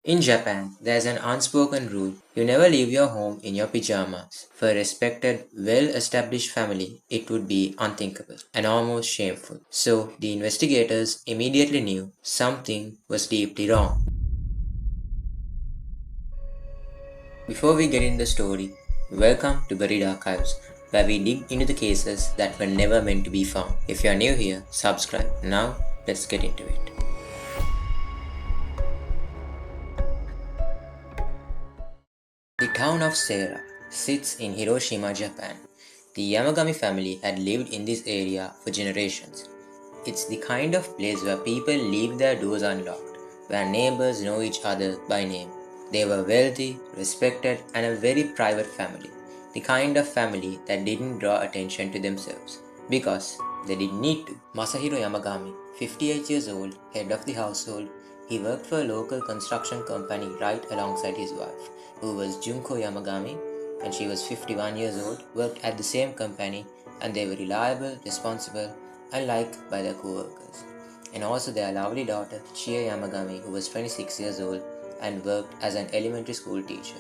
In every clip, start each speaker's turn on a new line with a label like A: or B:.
A: In Japan, there's an unspoken rule you never leave your home in your pajamas. For a respected, well established family, it would be unthinkable and almost shameful. So, the investigators immediately knew something was deeply wrong. Before we get into the story, welcome to Buried Archives, where we dig into the cases that were never meant to be found. If you are new here, subscribe. Now, let's get into it. The town of Seira sits in Hiroshima, Japan. The Yamagami family had lived in this area for generations. It's the kind of place where people leave their doors unlocked, where neighbors know each other by name. They were wealthy, respected, and a very private family. The kind of family that didn't draw attention to themselves because they didn't need to. Masahiro Yamagami, 58 years old, head of the household, he worked for a local construction company right alongside his wife, who was Junko Yamagami, and she was 51 years old, worked at the same company, and they were reliable, responsible, and liked by their co-workers. And also their lovely daughter, Chie Yamagami, who was 26 years old and worked as an elementary school teacher.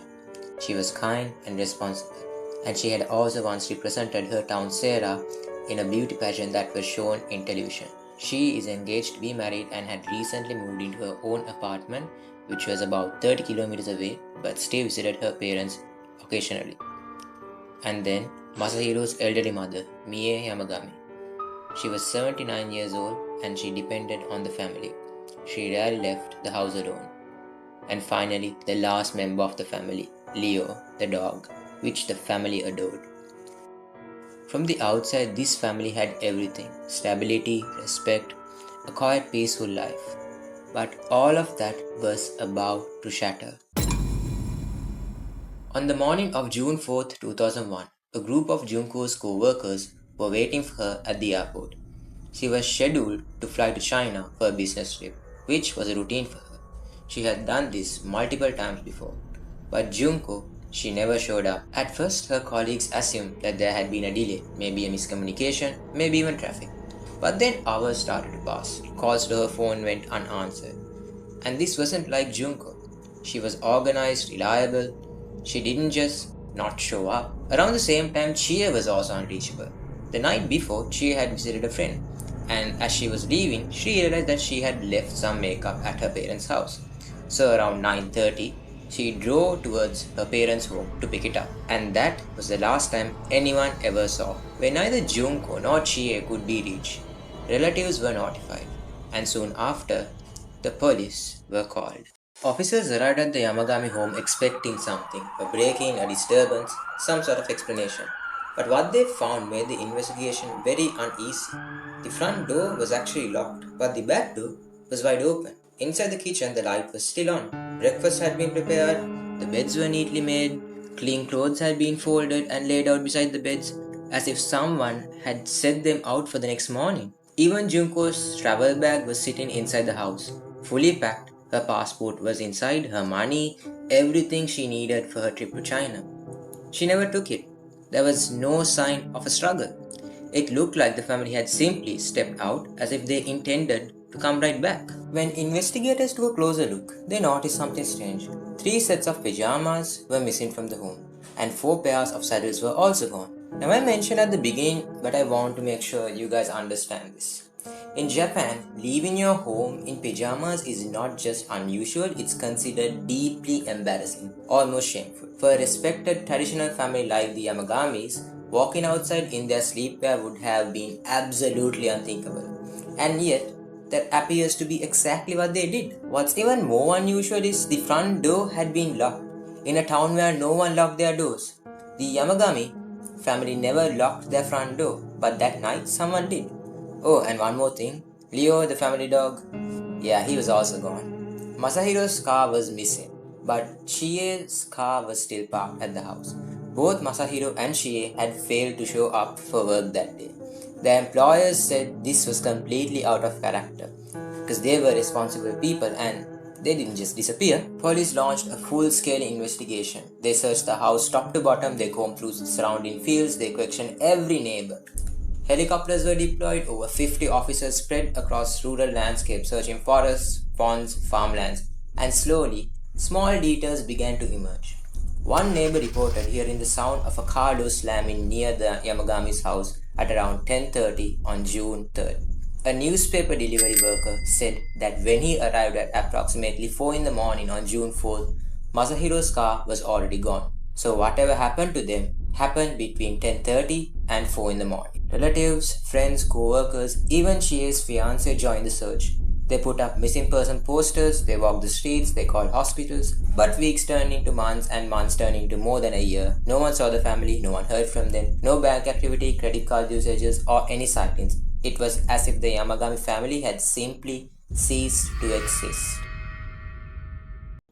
A: She was kind and responsible, and she had also once represented her town Sarah in a beauty pageant that was shown in television. She is engaged to be married and had recently moved into her own apartment, which was about 30 kilometers away, but still visited her parents occasionally. And then Masahiro's elderly mother, Mie Yamagami. She was 79 years old and she depended on the family. She rarely left the house alone. And finally, the last member of the family, Leo, the dog, which the family adored. From the outside, this family had everything: stability, respect, a quiet, peaceful life. But all of that was about to shatter. On the morning of June 4th, 2001, a group of Junko's co workers were waiting for her at the airport. She was scheduled to fly to China for a business trip, which was a routine for her. She had done this multiple times before. But Junko, she never showed up. At first, her colleagues assumed that there had been a delay, maybe a miscommunication, maybe even traffic. But then hours started to pass. Calls to her phone went unanswered. And this wasn't like Junko. She was organized, reliable. She didn't just not show up. Around the same time, Chia was also unreachable. The night before, Chia had visited a friend, and as she was leaving, she realized that she had left some makeup at her parents' house. So around 9:30, she drove towards her parents' home to pick it up, and that was the last time anyone ever saw. When neither Junko nor Chie could be reached, relatives were notified, and soon after, the police were called. Officers arrived at the Yamagami home expecting something, a break-in, a disturbance, some sort of explanation. But what they found made the investigation very uneasy. The front door was actually locked, but the back door was wide open. Inside the kitchen, the light was still on. Breakfast had been prepared, the beds were neatly made, clean clothes had been folded and laid out beside the beds, as if someone had set them out for the next morning. Even Junko's travel bag was sitting inside the house, fully packed. Her passport was inside, her money, everything she needed for her trip to China. She never took it. There was no sign of a struggle. It looked like the family had simply stepped out as if they intended to come right back. When investigators took a closer look, they noticed something strange. Three sets of pajamas were missing from the home, and four pairs of saddles were also gone. Now, I mentioned at the beginning, but I want to make sure you guys understand this. In Japan, leaving your home in pajamas is not just unusual, it's considered deeply embarrassing, almost shameful. For a respected traditional family like the Yamagamis, walking outside in their sleepwear would have been absolutely unthinkable. And yet, that appears to be exactly what they did. What's even more unusual is the front door had been locked, in a town where no one locked their doors. The Yamagami family never locked their front door, but that night someone did. Oh, and one more thing. Leo, the family dog, yeah, he was also gone. Masahiro's car was missing, but Chie's car was still parked at the house. Both Masahiro and Chie had failed to show up for work that day. The employers said this was completely out of character because they were responsible people and they didn't just disappear. Police launched a full-scale investigation. They searched the house top to bottom, they combed through the surrounding fields, they questioned every neighbor. Helicopters were deployed, over 50 officers spread across rural landscapes searching forests, ponds, farmlands, and slowly Small details began to emerge. One neighbor reported hearing the sound of a car door slamming near the Yamagami's house at around 10:30 on June 3rd. A newspaper delivery worker said that when he arrived at approximately 4 in the morning on June 4th, Masahiro's car was already gone. So whatever happened to them happened between 10:30 and 4 in the morning. Relatives, friends, co-workers, even Chie's fiancé joined the search. They put up missing person posters, they walked the streets, they called hospitals. But weeks turned into months and months turned into more than a year. No one saw the family, no one heard from them, no bank activity, credit card usages, or any sightings. It was as if the Yamagami family had simply ceased to exist.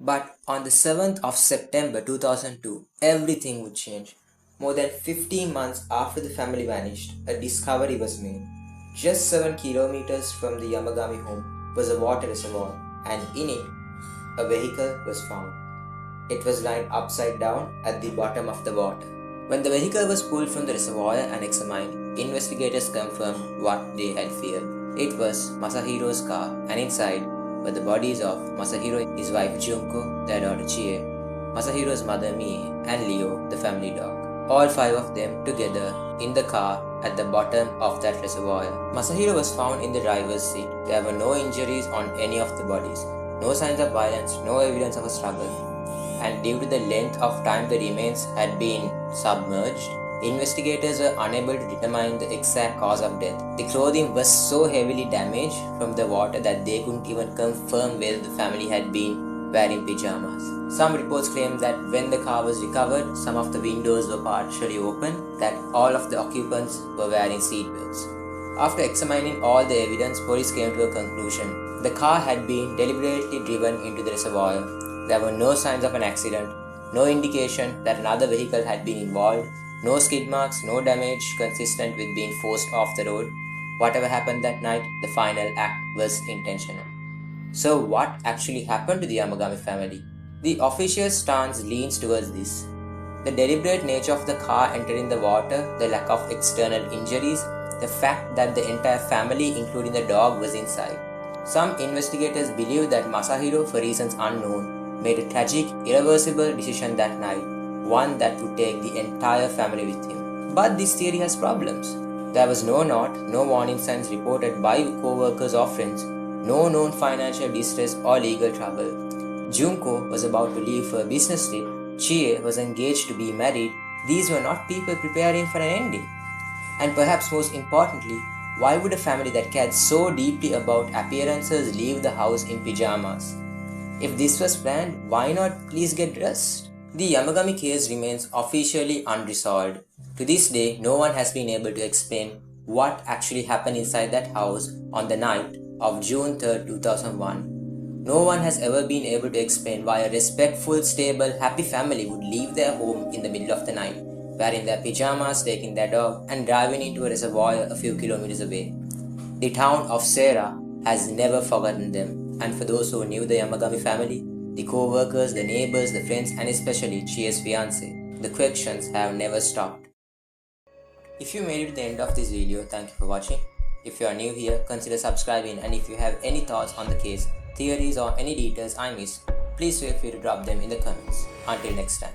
A: But on the 7th of September 2002, everything would change. More than 15 months after the family vanished, a discovery was made. Just 7 kilometers from the Yamagami home was a water reservoir, and in it, a vehicle was found. It was lying upside down at the bottom of the water. When the vehicle was pulled from the reservoir and examined, investigators confirmed what they had feared. It was Masahiro's car, and inside were the bodies of Masahiro, his wife Junko, their daughter Chie, Masahiro's mother Mie, and Leo, the family dog. All 5 of them together in the car at the bottom of that reservoir. Masahiro was found in the driver's seat. There were no injuries on any of the bodies, no signs of violence, no evidence of a struggle. And due to the length of time the remains had been submerged, investigators were unable to determine the exact cause of death. The clothing was so heavily damaged from the water that they couldn't even confirm whether the family had been wearing pajamas. Some reports claim that when the car was recovered, some of the windows were partially open, that all of the occupants were wearing seatbelts. After examining all the evidence, police came to a conclusion. The car had been deliberately driven into the reservoir. There were no signs of an accident, no indication that another vehicle had been involved, no skid marks, no damage consistent with being forced off the road. Whatever happened that night, the final act was intentional. So what actually happened to the Yamagami family? The official stance leans towards this. The deliberate nature of the car entering the water, the lack of external injuries, the fact that the entire family, including the dog, was inside. Some investigators believe that Masahiro, for reasons unknown, made a tragic, irreversible decision that night, one that would take the entire family with him. But this theory has problems. There was no note, no warning signs reported by co-workers or friends, no known financial distress or legal trouble. Junko was about to leave for a business trip. Chie was engaged to be married. These were not people preparing for an ending. And perhaps most importantly, why would a family that cared so deeply about appearances leave the house in pajamas? If this was planned, why not please get dressed? The Yamagami case remains officially unresolved. To this day, no one has been able to explain what actually happened inside that house on the night of June 3rd, 2001. No one has ever been able to explain why a respectful, stable, happy family would leave their home in the middle of the night, wearing their pajamas, taking their dog, and driving into a reservoir a few kilometers away. The town of Serra has never forgotten them, and for those who knew the Yamagami family, the co-workers, the neighbors, the friends, and especially Chie's fiancé, the questions have never stopped. If you made it to the end of this video, thank you for watching. If you are new here, consider subscribing, and if you have any thoughts on the case, theories, or any details I missed, please feel free to drop them in the comments. Until next time.